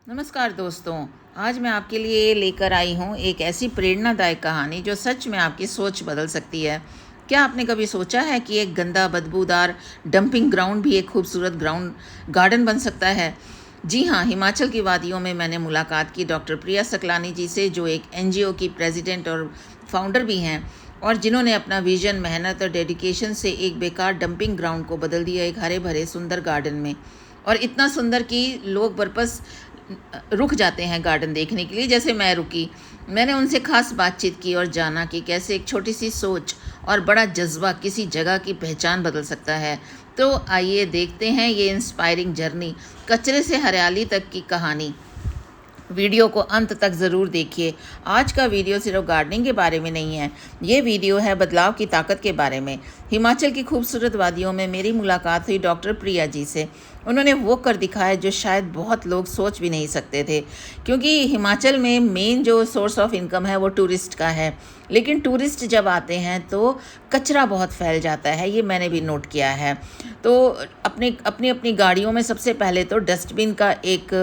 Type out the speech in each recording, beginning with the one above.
नमस्कार दोस्तों। आज मैं आपके लिए लेकर आई हूँ एक ऐसी प्रेरणादायक कहानी जो सच में आपकी सोच बदल सकती है। क्या आपने कभी सोचा है कि एक गंदा बदबूदार डंपिंग ग्राउंड भी एक खूबसूरत ग्राउंड गार्डन बन सकता है? जी हाँ, हिमाचल की वादियों में मैंने मुलाकात की डॉक्टर प्रिया सकलानी जी से, जो एक एनजीओ की प्रेसिडेंट और फाउंडर भी हैं, और जिन्होंने अपना विजन, मेहनत और डेडिकेशन से एक बेकार डंपिंग ग्राउंड को बदल दिया एक हरे भरे सुंदर गार्डन में। और इतना सुंदर कि लोग बरपस रुक जाते हैं गार्डन देखने के लिए, जैसे मैं रुकी। मैंने उनसे खास बातचीत की और जाना कि कैसे एक छोटी सी सोच और बड़ा जज्बा किसी जगह की पहचान बदल सकता है। तो आइए देखते हैं ये इंस्पायरिंग जर्नी, कचरे से हरियाली तक की कहानी। वीडियो को अंत तक ज़रूर देखिए। आज का वीडियो सिर्फ गार्डनिंग के बारे में नहीं है, ये वीडियो है बदलाव की ताकत के बारे में। हिमाचल की खूबसूरत वादियों में मेरी मुलाकात हुई डॉक्टर प्रिया जी से। उन्होंने वो कर दिखाया जो शायद बहुत लोग सोच भी नहीं सकते थे, क्योंकि हिमाचल में मेन जो सोर्स ऑफ इनकम है वो टूरिस्ट का है। लेकिन टूरिस्ट जब आते हैं तो कचरा बहुत फैल जाता है, ये मैंने भी नोट किया है। तो अपनी अपनी गाड़ियों में सबसे पहले तो डस्टबिन का एक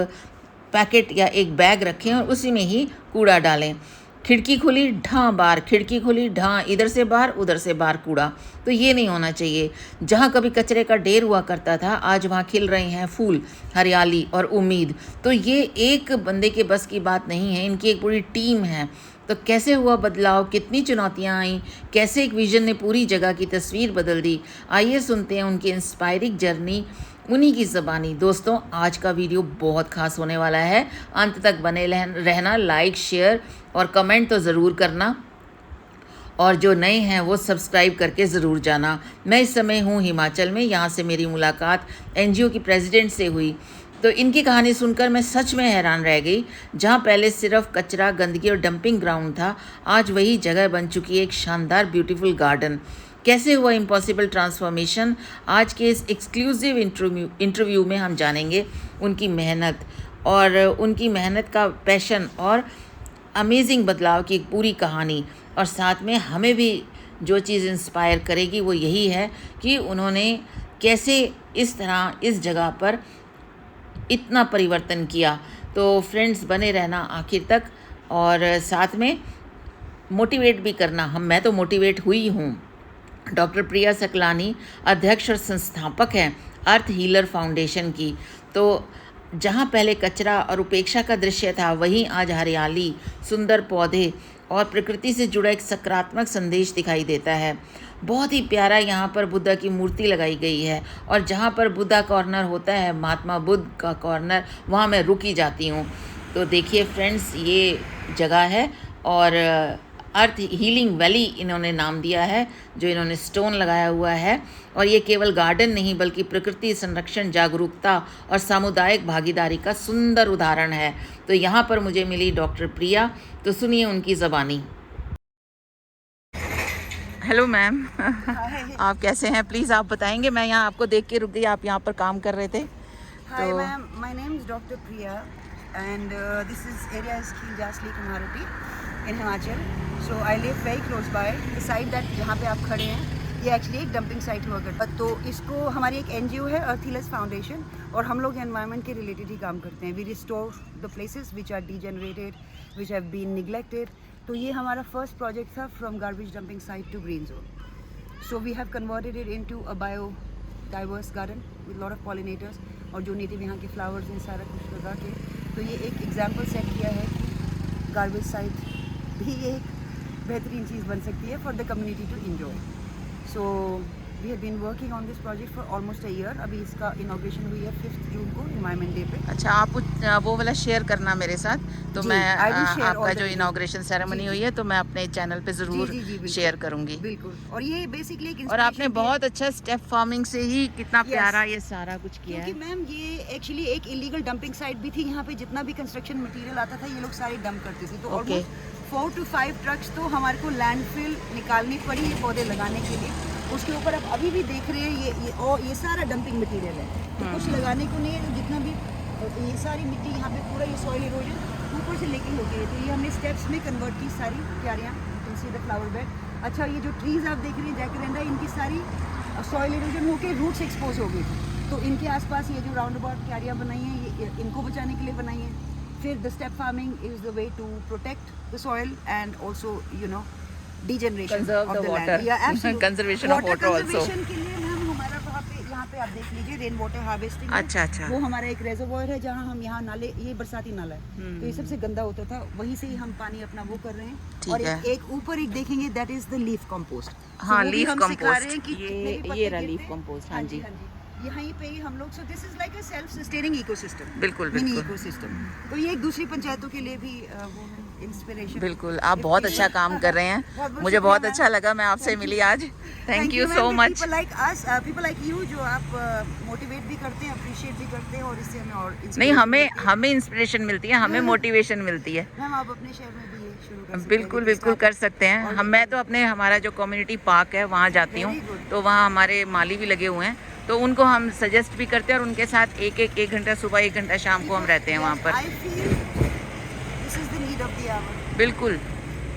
पैकेट या एक बैग रखें और उसी में ही कूड़ा डालें। खिड़की खुली ढाँ बार, खिड़की खुली ढाँ, इधर से बाहर उधर से बाहर कूड़ा। तो ये नहीं होना चाहिए। जहाँ कभी कचरे का ढेर हुआ करता था, आज वहाँ खिल रहे हैं फूल, हरियाली और उम्मीद। तो ये एक बंदे के बस की बात नहीं है, इनकी एक पूरी टीम है। तो कैसे हुआ बदलाव, कितनी चुनौतियाँ आईं, कैसे एक विजन ने पूरी जगह की तस्वीर बदल दी, आइए सुनते हैं उनकी इंस्पायरिंग जर्नी उन्हीं की ज़बानी। दोस्तों, आज का वीडियो बहुत खास होने वाला है, अंत तक बने रहना। लाइक, शेयर और कमेंट तो ज़रूर करना, और जो नए हैं वो सब्सक्राइब करके ज़रूर जाना। मैं इस समय हूँ हिमाचल में, यहाँ से मेरी मुलाकात एनजीओ की प्रेसिडेंट से हुई। तो इनकी कहानी सुनकर मैं सच में हैरान रह गई। जहाँ पहले सिर्फ कचरा, गंदगी और डंपिंग ग्राउंड था, आज वही जगह बन चुकी है एक शानदार ब्यूटीफुल गार्डन। कैसे हुआ इम्पॉसिबल ट्रांसफॉर्मेशन, आज के इस एक्सक्लूसिव इंटरव्यू में हम जानेंगे। उनकी मेहनत और उनकी मेहनत का पैशन और अमेजिंग बदलाव की एक पूरी कहानी। और साथ में हमें भी जो चीज़ इंस्पायर करेगी वो यही है कि उन्होंने कैसे इस तरह इस जगह पर इतना परिवर्तन किया। तो फ्रेंड्स, बने रहना आखिर तक, और साथ में मोटिवेट भी करना। मैं तो मोटिवेट हुई हूँ। डॉक्टर प्रिया सकलानी अध्यक्ष और संस्थापक हैं अर्थ हीलर फाउंडेशन की। तो जहाँ पहले कचरा और उपेक्षा का दृश्य था, वहीं आज हरियाली, सुंदर पौधे और प्रकृति से जुड़ा एक सकारात्मक संदेश दिखाई देता है। बहुत ही प्यारा यहाँ पर बुद्धा की मूर्ति लगाई गई है, और जहाँ पर बुद्धा कॉर्नर होता है, महात्मा बुद्ध का कॉर्नर, वहाँ मैं रुकी जाती हूँ। तो देखिए फ्रेंड्स, ये जगह है, और अर्थ हीलिंग वैली इन्होंने नाम दिया है, जो इन्होंने स्टोन लगाया हुआ है। और ये केवल गार्डन नहीं, बल्कि प्रकृति संरक्षण, जागरूकता और सामुदायिक भागीदारी का सुंदर उदाहरण है। तो यहाँ पर मुझे मिली डॉक्टर प्रिया, तो सुनिए उनकी ज़बानी। हेलो मैम, आप कैसे हैं? प्लीज़ आप बताएंगे। मैं यहाँ आपको देख के रुक गई, आप यहाँ पर काम कर रहे थे। Hi ma'am, my name is Dr. Priya and this area is Khiljasli Kumarati in Himachal. So I live very close by. The site that जहाँ पे आप खड़े हैं, ये एक्चुअली एक डंपिंग साइट हुआ करता है। तो इसको हमारी एक एनजीओ है, अर्थ हीलर्स फाउंडेशन, और हम लोग एनवायरनमेंट के रिलेटेड ही काम करते हैं। We restore the places which are degenerated, which have been neglected. तो ये हमारा फर्स्ट प्रोजेक्ट था, from garbage dumping site to green zone. So we have converted it into a biodiverse garden with lot of pollinators, और जो native यहाँ के flowers हैं सारा कुछ लगा के। तो ये एक एग्जाम्पल सेट किया है कि गार्बेज साइट भी एक बेहतरीन चीज़ बन सकती है for the community to enjoy. So we have been working on this project for almost a year. अभी इसका इनॉग्रेशन हुई है 5 जून को, इन्वायरमेंट डे पे। अच्छा, आप वो वाला शेयर करना मेरे साथ, तो मैं आपका जो इनॉग्रेशन सेरेमनी हुई है तो मैं अपने चैनल पे ज़रूर शेयर करूंगी। बिल्कुल। और ये बेसिकली एक और आपने बहुत अच्छा स्टेप फार्मिंग से ही कितना प्यारा ये सारा कुछ किया है। क्योंकि मैम ये एक्चुअली एक इलीगल डंपिंग साइट भी थी। यहाँ पे जितना भी कंस्ट्रक्शन मटेरियल आता था, ये लोग सारे डंप करते थे। तो ऑलमोस्ट 4 to 5 ट्रक्स तो हमारे को लैंडफिल निकालनी पड़ी ये पौधे लगाने के लिए। उसके ऊपर आप अभी भी देख रहे हैं ये सारा डंपिंग मटेरियल है। तो कुछ लगाने को नहीं है। तो जितना भी ये सारी मिट्टी यहाँ पे पूरा ये सॉइल इरोजन ऊपर से लेके होती है। तो ये हमने स्टेप्स में कन्वर्ट की सारी क्यारियाँ। See the flower bed. अच्छा, ये जो ट्रीज आप देख रहे हैं जैकरेंडा, इनकी सारी सॉइल इरोजन होके रूट्स एक्सपोज हो गई थी। तो इनके आसपास ये जो राउंड अबाउट क्यारियाँ बनाई हैं, इनको बचाने के लिए बनाई है। फिर the step farming is the way to protect the soil and also degeneration Conserve of the the water. Land. Conservation of water also. Conservation के लिए मैम हमारा वहाँ पे यहाँ पे आप देख लीजिए रेन वाटर हार्वेस्टिंग। अच्छा। वो हमारा एक रेजर्वोयर है जहाँ हम यहाँ नाले, ये बरसाती नाला है तो ये सबसे गंदा होता था, वहीं से ही हम पानी अपना वो कर रहे हैं। ठीक और है। एक ऊपर एक देखेंगे that is the leaf compost. हाँ, लीफ सिखा रहे कंपोस्ट, हैं कि जितने भी पत्ते ये रहा गिरते लीफ हैं, कंपोस्ट। हाँ जी, यहीं पे ही हम लोग, सो this is like a self sustaining ecosystem, बिल्कुल मिनी बिल्कुल इकोसिस्टम। तो ये एक दूसरी पंचायतों के लिए भी वो है इंस्पिरेशन। बिल्कुल। आप बहुत अच्छा काम कर रहे हैं, बहुत मुझे बहुत शुक्रिया अच्छा मैम। लगा, मैं आपसे Thank you. मिली आज। Thank you ma'am, so with much. people like us, people like you जो आप मोटिवेट भी करते हैं, अप्रिशिएट भी करते हैं और इससे हमें और नहीं, inspiration हमें मिलती है। हमें इंस्पिरेशन मिलती है, हमें मोटिवेशन मिलती है। मैम आप अपने शहर में भी ये शुरू कर सकते हैं। बिल्कुल बिल्कुल कर सकते हैं हम। मैं तो अपने हमारा जो कम्युनिटी पार्क है वहाँ जाती हूँ, Very good. तो वहाँ हमारे माली भी लगे हुए हैं, तो उनको हम सजेस्ट भी करते हैं और उनके साथ एक घंटा सुबह, 1 घंटा शाम को हम रहते हैं वहाँ पर। I feel this is the need of the hour. बिल्कुल,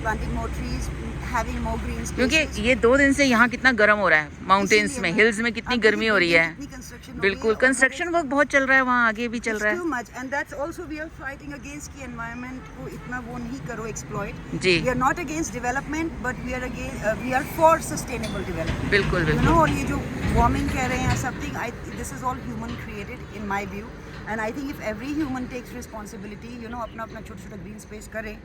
Planting more trees, having more green spaces. क्योंकि ये 2 दिन से यहाँ कितना गर्म हो रहा है, माउंटेन्स में, हिल्स में कितनी गर्मी हो रही है। बिल्कुल, कंस्ट्रक्शन वर्क बहुत चल रहा है वहाँ, आगे भी चल रहा है। Too much, and that's also we are fighting against कि environment को इतना वो नहीं करो exploit. Ji. We are not against development, but we are against we are for sustainable development. बिल्कुल You बिल्कुल know, और ये जो warming कह रहे हैं something, this is all human created in my view, and I think if every human takes responsibility, you know, अपना अपना छोटा-छोटा green space करे,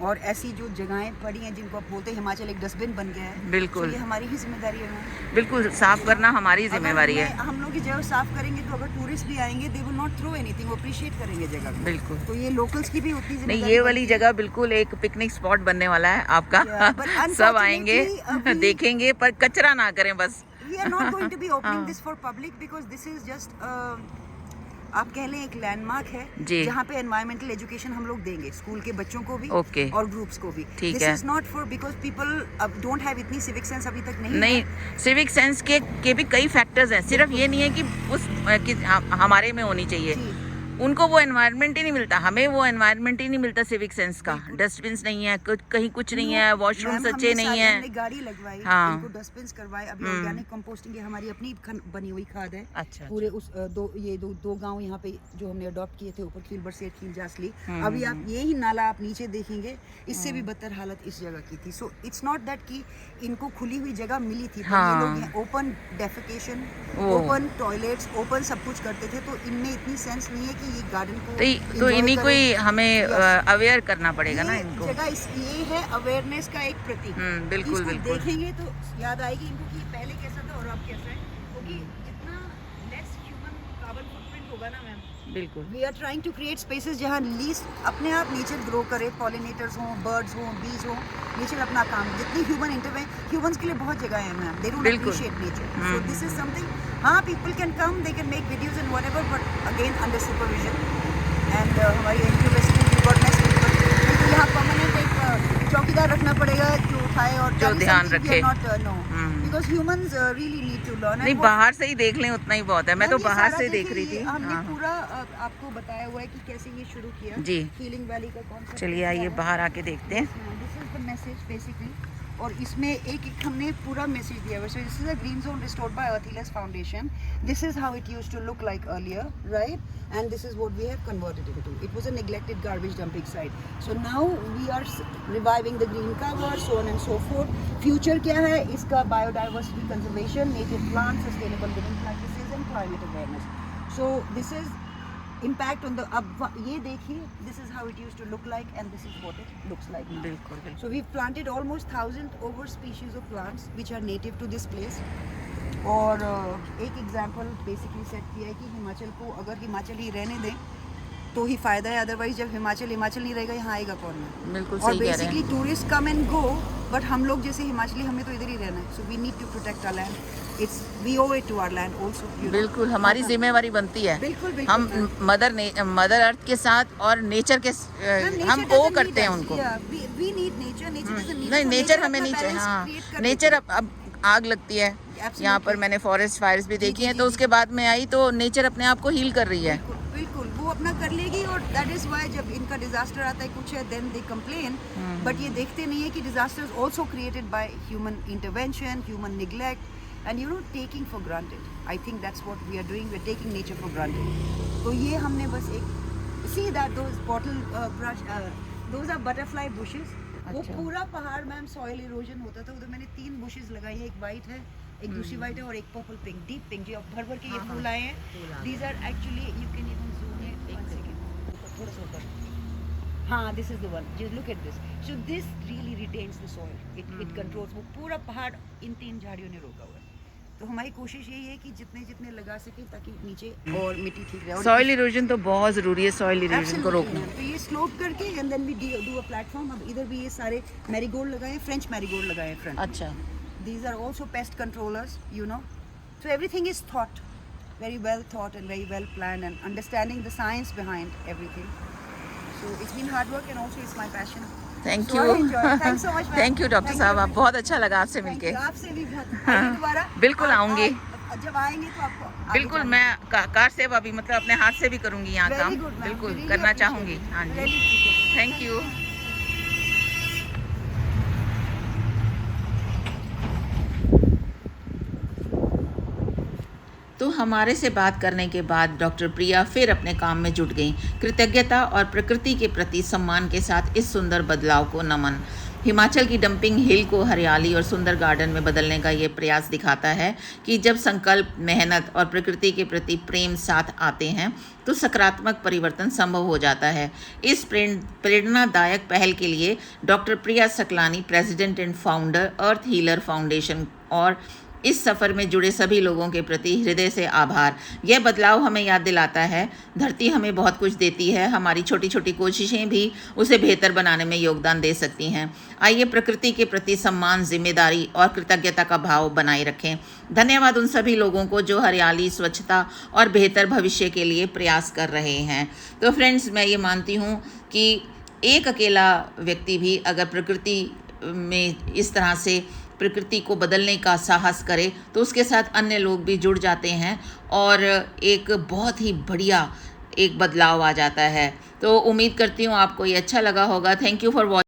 और ऐसी जो जगहें पड़ी हैं जिनको आप बोलते हैं हिमाचल एक डस्टबिन बन गया है, बिल्कुल। तो ये हमारी ही जिम्मेदारी है मैम। बिल्कुल, साफ करना हमारी जिम्मेवारी है। हम लोग ये जगह साफ करेंगे तो अगर टूरिस्ट भी आएंगे they will not throw anything, वो अप्रिशिएट करेंगे जगह को। बिल्कुल। तो ये लोकल्स की भी उतनी नहीं, जिम्मेदारी ये वाली बनती है। जगह बिल्कुल एक पिकनिक स्पॉट बनने वाला है आपका। Yeah, but सब आएंगे, unfortunately, अभी- देखेंगे, पर कचरा ना करें बस। We are not going to be opening हाँ। this for public because this is just आप कह लें एक लैंडमार्क है जी। जहाँ पे एनवायरमेंटल एजुकेशन हम लोग देंगे स्कूल के बच्चों को भी Okay. और ग्रुप्स को भी। ठीक दिस है। Is not for because people अब डोंट हैव इतनी सिविक सेंस अभी तक नहीं नहीं, है। सिविक सेंस के भी कई फैक्टर्स हैं, सिर्फ ये नहीं है कि हमारे में होनी चाहिए। जी। उनको वो एनवायरनमेंट ही नहीं मिलता, हमें वो एनवायरनमेंट ही नहीं मिलता सिविक सेंस का। डस्टबिन्स नहीं है, कहीं कुछ नहीं है, वॉशरूम अच्छे नहीं है। हमने गाड़ी लगवाई, हाँ। इनको डस्टबिन्स करवाए, अभी ऑर्गेनिक कंपोस्टिंग है, हमारी अपनी बनी हुई खाद है। अच्छा, पूरे उस दो गांव यहाँ पे जो हमने अडॉप्ट किए थे ऊपर खील बरसेट खील जासली, अभी आप ये ही नाला आप नीचे देखेंगे, इससे भी बदतर हालत इस जगह की थी। सो इट्स नॉट दैट कि इनको खुली हुई जगह मिली थी, हाँ। ये लोग open defecation, open toilets, open सब कुछ करते थे, तो इनमें इतनी सेंस नहीं है कि ये गार्डन को तो enjoy इन्हीं को ही करें। हमें अवेयर करना पड़ेगा ना ये इनको। जगह ये है अवेयरनेस का एक प्रतीक। बिल्कुल इसको बिल्कुल। देखेंगे तो याद आएगी इनको कि पहले कैसा था और अब कैसा है, क्योंकि जितना लेस ह्यूमन कार्बन फुटप्रिंट होगा ना मैम, बिल्कुल we are trying to create spaces जहाँ लीस्ट अपने आप नेचर ग्रो करे, पॉलिनेटर्स हों, बर्ड्स हों, बीज हों, नेचर अपना काम, जितनी ह्यूमंस के लिए बहुत जगह है मैम, दे डोंट बिल्कुल। Appreciate nature. So this is something, हाँ people can come, they can make videos and whatever, but again under supervision. And हमारी एनजीओ बेसिकली गॉट नेक्स्ट, तो यहाँ परमानेंट एक चौकीदार रखना पड़ेगा जो उठाए और जो ध्यान रखे। Not no because humans really need to learn. नहीं, बाहर से ही देख लें उतना ही बहुत है। मैं तो बाहर से देख रही थी। हमने हाँ, पूरा आपको बताया हुआ है कि कैसे ये शुरू किया जी। हीलिंग वैली का कॉन्सेप्ट। चलिए आइए बाहर आके देखते हैं। This is the message basically, और इसमें एक हमने पूरा मैसेज दिया हुआ है। So this is a green zone restored by Earthless Foundation. This is how it used to look like earlier, right? And this is what we have converted into. It was a neglected garbage dumping site, so now we are reviving the green cover, so on and so fourth. Future क्या है इसका? Biodiversity conservation, native plant, sustainable living practices and climate awareness. So this is impact on the, अब ये देखिए, this is how it used to look like and this is what it looks like now. बिल्कुल बिल्कुल। So we've planted almost 1,000 over species of plants which are native to this place. और एक example basically set किया है कि हिमाचल को अगर हिमाचल ही रहने दें तो ही फायदा है, अदरवाइज जब हिमाचल नहीं रहेगा यहाँ आएगा कौन है? बिल्कुल और सही कह रहे बेसिकली हैं। Tourist come and go, but हम लोग जैसे हिमाचली हमें तो इधर ही रहना है। So we need to protect our land, it's we owe it to our land also. बिल्कुल हमारी जिम्मेवारी बनती है। बिल्कुल बिल्कुल हम मदर अर्थ के साथ और नेचर के हम वो करते हैं उनको। We need nature, nature doesn't need नहीं, us, नेचर nature हमें अपना नहीं चाहिए। balance हाँ, create कर नेचर देती है। अब आग लगती है यहाँ पर, मैंने फॉरेस्ट फायर्स भी देखी जी, हैं, जी, तो जी, उसके बाद में आई तो नेचर अपने आप को हील कर रही है। बिल्कुल बिल्कुल, वो अपना कर लेगी। और दैट इज व्हाई जब इनका डिजास्टर आता है कुछ है, देन दे कंप्लेन, बट ये देखते नहीं है कि disaster is also created by human intervention, human neglect and taking for granted. I think that's what we are doing, we are taking nature for granted. तो ये हमने बस एक see that those bottle brush, those are butterfly bushes. वो अच्छा। पूरा पहाड़ ma'am soil erosion होता था, उधर मैंने 3 बुशेस लगाई है, एक वाइट है, एक दूसरी वाइट है और एक पर्पल पिंक, डीप पिंक, जो भर भर के ये हाँ, फूल आए हैं। These are actually, you can even zoom it, एक सेकंड थोड़ा सा ऊपर, हाँ this is the one, just look at this. So this really retains the soil, it controls. वो पूरा पहाड़ इन 3 झाड़ियों ने रोका हुआ है। तो हमारी कोशिश यही है कि जितने जितने लगा सके ताकि नीचे और मिट्टी ठीक रहे। सॉइल इरोजन तो बहुत ज़रूरी है, सॉइल इरोजन को रोकना। तो ये स्लोप करके and then we do a platform. अब इधर भी ये सारे मैरीगोल्ड लगाए हैं, फ्रेंच मैरीगोल्ड लगाए हैं फ्रंट। अच्छा। These are also pest controllers, you know. So everything is thought, very well thought and very well planned, and understanding the science behind everything. So it's been hard work and also it's my passion. Thank So I you. enjoy it. Thanks so much, ma'am. Thank you doctor Thank you साहब, very आप much. बहुत अच्छा लगा आपसे Thank मिलके। you. आपसे भी बहुत। हाँ, आइए दोबारा। बिल्कुल आऊंगी। जब आएंगे तो आपको आगे बिल्कुल, जाना मैं कार से अभी मतलब अपने हाथ से भी करूंगी यहाँ Very काम, good, ma'am. बिल्कुल Really करना appreciate चाहूंगी। it. हाँ जी, Really appreciate it. Thank you. तो हमारे से बात करने के बाद डॉक्टर प्रिया फिर अपने काम में जुट गईं। कृतज्ञता और प्रकृति के प्रति सम्मान के साथ इस सुंदर बदलाव को नमन। हिमाचल की डंपिंग हिल को हरियाली और सुंदर गार्डन में बदलने का ये प्रयास दिखाता है कि जब संकल्प, मेहनत और प्रकृति के प्रति प्रेम साथ आते हैं तो सकारात्मक परिवर्तन संभव हो जाता है। इस प्रेरणादायक पहल के लिए doctor Priya Saklani, president and founder, earth healer foundation, और इस सफ़र में जुड़े सभी लोगों के प्रति हृदय से आभार। यह बदलाव हमें याद दिलाता है, धरती हमें बहुत कुछ देती है, हमारी छोटी छोटी कोशिशें भी उसे बेहतर बनाने में योगदान दे सकती हैं। आइए प्रकृति के प्रति सम्मान, जिम्मेदारी और कृतज्ञता का भाव बनाए रखें। धन्यवाद उन सभी लोगों को जो हरियाली, स्वच्छता और बेहतर भविष्य के लिए प्रयास कर रहे हैं। तो फ्रेंड्स, मैं ये मानती हूँ कि एक अकेला व्यक्ति भी अगर प्रकृति में इस तरह से प्रकृति को बदलने का साहस करे तो उसके साथ अन्य लोग भी जुड़ जाते हैं और एक बहुत ही बढ़िया एक बदलाव आ जाता है। तो उम्मीद करती हूँ आपको ये अच्छा लगा होगा। Thank you for watching.